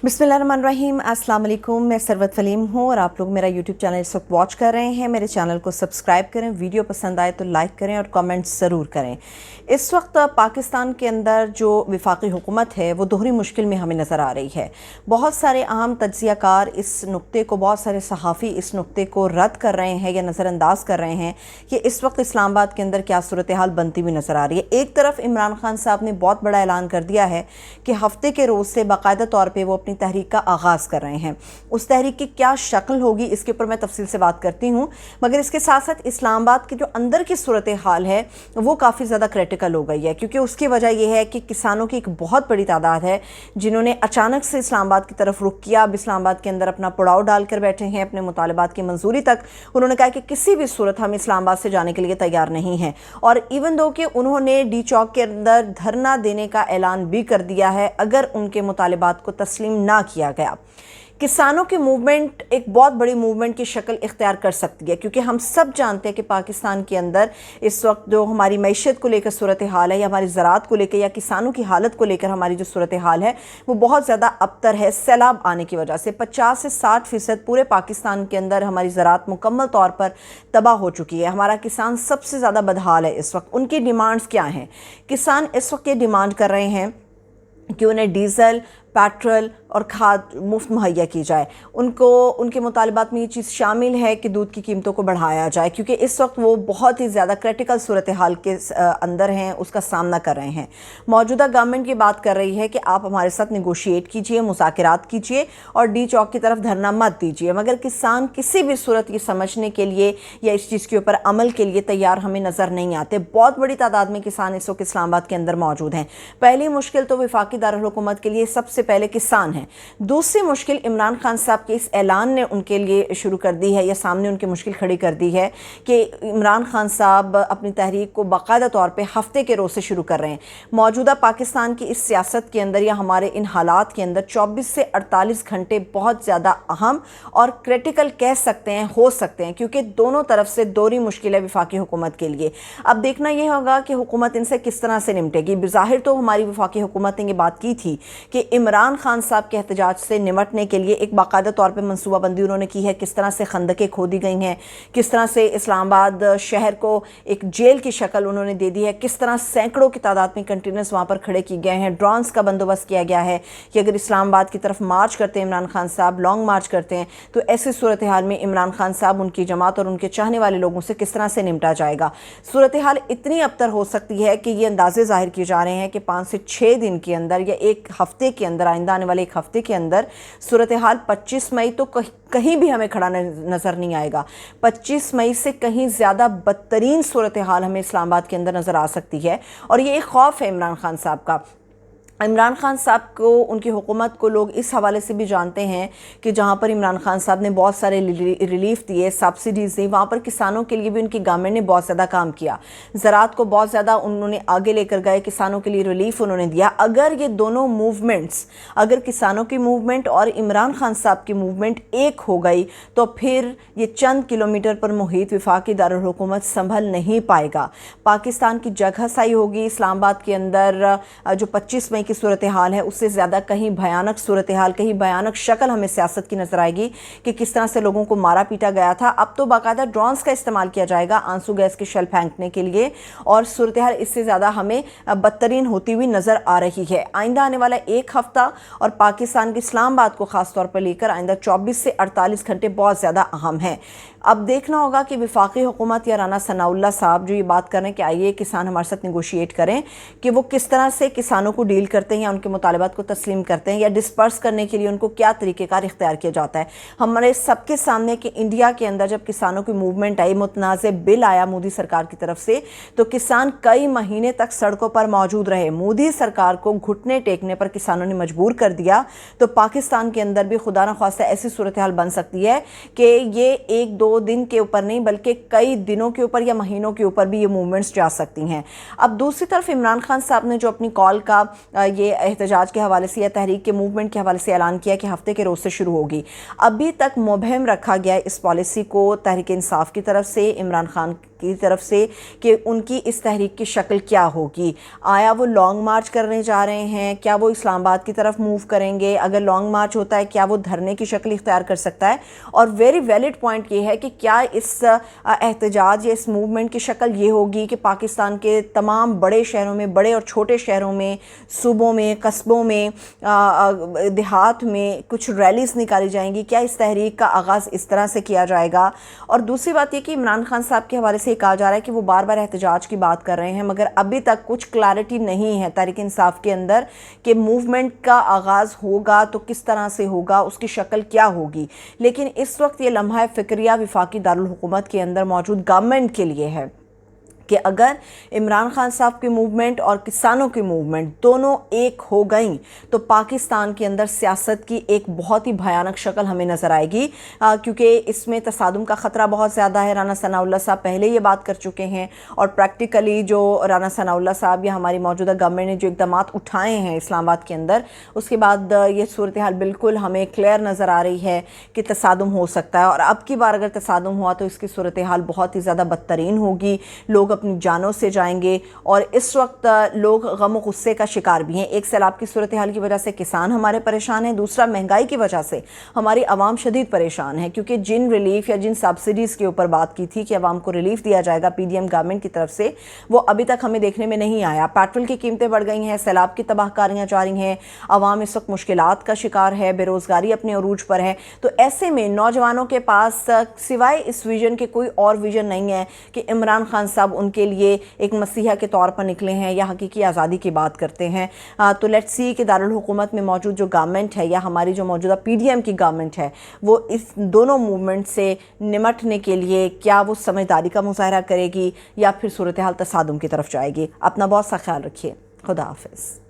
बिस्मिल्लाहिर्रहमानिर्रहीम। अस्सलाम वालेकुम। मैं सरवत फलीम हूँ और आप लोग मेरा यूट्यूब चैनल इस वक्त वॉच कर रहे हैं। मेरे चैनल को सब्सक्राइब करें, वीडियो पसंद आए तो लाइक करें और कमेंट्स ज़रूर करें। इस वक्त पाकिस्तान के अंदर जो वफाकी हुकूमत है वो दोहरी मुश्किल में हमें नज़र आ रही है। बहुत सारे अहम तज्ज़ियाकार इस नुक्ते को, बहुत सारे सहाफ़ी इस नुक्ते को रद्द कर रहे हैं या नज़रअंदाज कर रहे हैं कि इस वक्त इस्लामाबाद के अंदर क्या सूरत हाल बनती हुई नज़र आ रही है। एक तरफ इमरान खान साहब ने बहुत बड़ा ऐलान कर दिया है कि हफ्ते के रोज़ से बाकायदा तौर पर वो अपनी तहरीक का आगाज़ कर रहे हैं। उस तहरीक की क्या शक्ल होगी इसके ऊपर मैं तफसील से बात करती हूँ, मगर इसके साथ साथ इस्लामाबाद की जो अंदर की सूरत हाल है वो काफ़ी ज़्यादा क्रिटिकल हो गई है, क्योंकि उसकी वजह यह है कि किसानों की एक बहुत बड़ी तादाद है जिन्होंने अचानक से इस्लामाबाद की तरफ रुख किया। अब इस्लामाबाद के अंदर अपना पड़ाव डालकर बैठे हैं, अपने मुतालबात की मंजूरी तक उन्होंने कहा कि किसी भी सूरत हम इस्लामाबाद से जाने के लिए तैयार नहीं हैं। और इवन दो कि उन्होंने डी चौक के अंदर धरना देने का ऐलान भी कर दिया है अगर उनके मुतालबात को तस्लीम ना किया गया। किसानों की मूवमेंट एक बहुत बड़ी मूवमेंट की शक्ल इख्तियार कर सकती है, क्योंकि हम सब जानते हैं कि पाकिस्तान के अंदर इस वक्त जो हमारी मैशत को लेकर सूरत हाल है या हमारी ज़राअत को लेकर या किसानों की हालत को लेकर हमारी जो सूरत हाल है वो बहुत ज़्यादा अबतर है। सैलाब आने की वजह से 50 से 60% पूरे पाकिस्तान के अंदर हमारी ज़राअत मुकम्मल तौर पर तबाह हो चुकी है। हमारा किसान सबसे ज़्यादा बदहाल है इस वक्त। उनकी डिमांड्स क्या हैं? किसान इस वक्त ये डिमांड कर रहे हैं कि उन्हें डीज़ल, पेट्रोल और खाद मुफ्त मुहैया की जाए। उनके मुतालबात में ये चीज़ शामिल है कि दूध की कीमतों को बढ़ाया जाए, क्योंकि इस वक्त वो बहुत ही ज़्यादा क्रिटिकल सूरत हाल के अंदर हैं, उसका सामना कर रहे हैं। मौजूदा गवर्नमेंट की बात कर रही है कि आप हमारे साथ नेगोशिएट कीजिए, मुज़ाकरात कीजिए और डी चौक की तरफ धरना मत दीजिए, मगर किसान किसी भी सूरत ये समझने के लिए या इस चीज़ के ऊपर अमल के लिए तैयार हमें नज़र नहीं आते। बहुत बड़ी तादाद में किसान इस वक्त इस्लामाबाद के अंदर मौजूद हैं। पहली मुश्किल तो वफाकी दारुल हुकूमत के लिए सबसे पहले किसान हैं। दूसरी मुश्किल इमरान खान साहब के इस ऐलान ने उनके लिए शुरू कर दी है या सामने उनकी मुश्किल खड़ी कर दी है कि इमरान खान साहब अपनी तहरीक को बाकायदा तौर पे हफ्ते के रोज़ से शुरू कर रहे हैं। मौजूदा पाकिस्तान की इस सियासत के अंदर या हमारे इन हालात के अंदर 24 से 48 घंटे बहुत ज़्यादा अहम और क्रिटिकल कह सकते हैं, हो सकते हैं, क्योंकि दोनों तरफ से दोहरी मुश्किल है वफाकी हुकूमत के लिए। अब देखना यह होगा कि हुकूमत इनसे किस तरह से निपटेगी। बज़ाहिर तो हमारी वफाकी हुकूमत ने ये बात की थी कि इमरान खान साहब के एहतजाज से निमटने के लिए एक बाकायदा तौर पे मनसूबाबंदी उन्होंने की है। किस तरह से खंदकें खोदी गई हैं, किस तरह से इस्लामाबाद शहर को एक जेल की शक्ल उन्होंने दे दी है, किस तरह सैकड़ों की तादाद में कंटेनर्स वहाँ पर खड़े किए गए हैं। ड्रोन्स का बंदोबस्त किया गया है कि अगर इस्लामाबाद की तरफ मार्च करते हैं इमरान खान साहब, लॉन्ग मार्च करते हैं, तो ऐसी सूरत हाल में इमरान खान साहब, उनकी जमात और उनके चाहने वाले लोगों से किस तरह से निपटा जाएगा। सूरत हाल इतनी अबतर हो सकती है कि ये अंदाजे ज़ाहिर किए जा रहे हैं कि 5 से 6 दिन के अंदर या एक हफ्ते के अंदर, आइंदा आने वाले एक हफ्ते के अंदर सूरत हाल 25 मई तो कहीं भी हमें खड़ा नज़र नहीं आएगा। 25 मई से कहीं ज़्यादा बदतरीन सूरत हाल हमें इस्लामाबाद के अंदर नज़र आ सकती है। और ये एक खौफ है इमरान खान साहब का। इमरान खान साहब को, उनकी हुकूमत को लोग इस हवाले से भी जानते हैं कि जहाँ पर इमरान खान साहब ने बहुत सारे रिलीफ दिए, सब्सिडीज़ दी, वहाँ पर किसानों के लिए भी उनकी गवर्नमेंट ने बहुत ज़्यादा काम किया। ज़राअत को बहुत ज़्यादा उन्होंने आगे लेकर गए, किसानों के लिए रिलीफ उन्होंने दिया। अगर ये दोनों मूवमेंट्स, अगर किसानों की मूवमेंट और इमरान खान साहब की मूवमेंट एक हो गई तो फिर ये चंद किलोमीटर पर मुहित वफाकी दारुल हुकूमत संभल नहीं पाएगा। पाकिस्तान की जगह सही होगी। इस्लामाबाद के अंदर जो 25 मई की सूरत हाल है उससे ज़्यादा कहीं भयानक सूरत हाल, कहीं भयानक शक्ल हमें सियासत की नज़र आएगी कि किस तरह से लोगों को मारा पीटा गया था। अब तो बाकायदा ड्रोन्स का इस्तेमाल किया जाएगा आंसू गैस के शेल फेंकने के लिए, और सूरत हाल इससे ज़्यादा हमें बदतरीन होती हुई नज़र आ रही है। आइंदा आने वाला एक हफ़्ता और पाकिस्तान के इस्लामाबाद को ख़ास तौर पर लेकर आइंदा 24 से 48 घंटे बहुत ज़्यादा अहम हैं। अब देखना होगा कि वफाकी हुकूमत या राना सनाउल्लाह साहब जो ये बात कर रहे हैं कि आइए किसान हमारे साथ नेगोशिएट करें, कि वो किस तरह से किसानों को डील करते हैं या उनके मुतालबात को तस्लीम करते हैं या डिस्पर्स करने के लिए उनको क्या तरीक़ेकार इख्तियार किया जाता है। हमारे सबके सामने कि इंडिया के अंदर जब किसानों की मूवमेंट आई, मुतनाज़े बिल आया मोदी सरकार की तरफ से, तो किसान कई महीने तक सड़कों पर मौजूद रहे। मोदी सरकार को घुटने टेकने पर किसानों ने मजबूर कर दिया। तो पाकिस्तान के अंदर भी खुदा न ख्वास्ता ऐसी सूरत हाल बन सकती है कि ये 1-2 दिन के ऊपर नहीं बल्कि कई दिनों के ऊपर या महीनों के ऊपर भी ये मूवमेंट्स जा सकती हैं। अब दूसरी तरफ इमरान खान साहब ने जो अपनी कॉल का ये एहतजाज के हवाले से या तहरीक के मूवमेंट के हवाले से ऐलान किया कि हफ्ते के रोज़ से शुरू होगी, अभी तक मुबहम रखा गया इस पॉलिसी को तहरीक इंसाफ की तरफ से, इमरान खान کی طرف سے کہ ان کی اس تحریک کی شکل کیا ہوگی. آیا وہ لانگ مارچ کرنے جا رہے ہیں؟ کیا وہ اسلام آباد کی طرف موو کریں گے؟ اگر لانگ مارچ ہوتا ہے کیا وہ دھرنے کی شکل اختیار کر سکتا ہے؟ اور ویری ویلڈ پوائنٹ یہ ہے کہ کیا اس احتجاج یا اس موومنٹ کی شکل یہ ہوگی کہ پاکستان کے تمام بڑے شہروں میں، بڑے اور چھوٹے شہروں میں، صوبوں میں، قصبوں میں، دیہات میں کچھ ریلیز نکالی جائیں گی؟ کیا اس تحریک کا آغاز اس طرح سے کیا جائے گا؟ اور دوسری بات یہ کہ عمران خان صاحب کے حوالے سے یہ کہا جا رہا ہے کہ وہ بار بار احتجاج کی بات کر رہے ہیں، مگر ابھی تک کچھ کلیئرٹی نہیں ہے تحریک انصاف کے اندر کہ موومنٹ کا آغاز ہوگا تو کس طرح سے ہوگا، اس کی شکل کیا ہوگی. لیکن اس وقت یہ لمحہ فکریہ وفاقی دارالحکومت کے اندر موجود گورنمنٹ کے لیے ہے کہ اگر عمران خان صاحب کی موومنٹ اور کسانوں کی موومنٹ دونوں ایک ہو گئیں تو پاکستان کے اندر سیاست کی ایک بہت ہی بھیانک شکل ہمیں نظر آئے گی، کیونکہ اس میں تصادم کا خطرہ بہت زیادہ ہے. رانا ثناء اللہ صاحب پہلے یہ بات کر چکے ہیں، اور پریکٹیکلی جو رانا ثناء اللہ صاحب یا ہماری موجودہ گورنمنٹ نے جو اقدامات اٹھائے ہیں اسلام آباد کے اندر، اس کے بعد یہ صورتحال بالکل ہمیں کلیئر نظر آ رہی ہے کہ تصادم ہو سکتا ہے. اور اب کی بار اگر تصادم ہوا تو اس کی صورتحال بہت ہی زیادہ بدترین ہوگی، لوگ اپنی جانوں سے جائیں گے. اور اس وقت لوگ غم و غصے کا شکار بھی ہیں. ایک سیلاب کی صورتحال کی وجہ سے کسان ہمارے پریشان ہیں، دوسرا مہنگائی کی وجہ سے ہماری عوام شدید پریشان ہے، کیونکہ جن ریلیف یا جن سبسڈیز کے اوپر بات کی تھی کہ عوام کو ریلیف دیا جائے گا پی ڈی ایم گورنمنٹ کی طرف سے، وہ ابھی تک ہمیں دیکھنے میں نہیں آیا. پیٹرول کی قیمتیں بڑھ گئی ہیں، سیلاب کی تباہ کاریاں جاری ہیں، عوام اس وقت مشکلات کا شکار ہے، بے روزگاری اپنے عروج پر ہے. تو ایسے میں نوجوانوں کے پاس سوائے اس ویژن کے کوئی اور ویژن نہیں ہے کہ عمران خان صاحب ان کے لیے ایک مسیحا کے طور پر نکلے ہیں یا حقیقی آزادی کی بات کرتے ہیں. تو لیٹس سی کہ دارالحکومت میں موجود جو گورنمنٹ ہے یا ہماری جو موجودہ پی ڈی ایم کی گورنمنٹ ہے وہ اس دونوں موومنٹ سے نمٹنے کے لیے کیا وہ سمجھداری کا مظاہرہ کرے گی یا پھر صورتحال تصادم کی طرف جائے گی. اپنا بہت سا خیال رکھیے. خدا حافظ.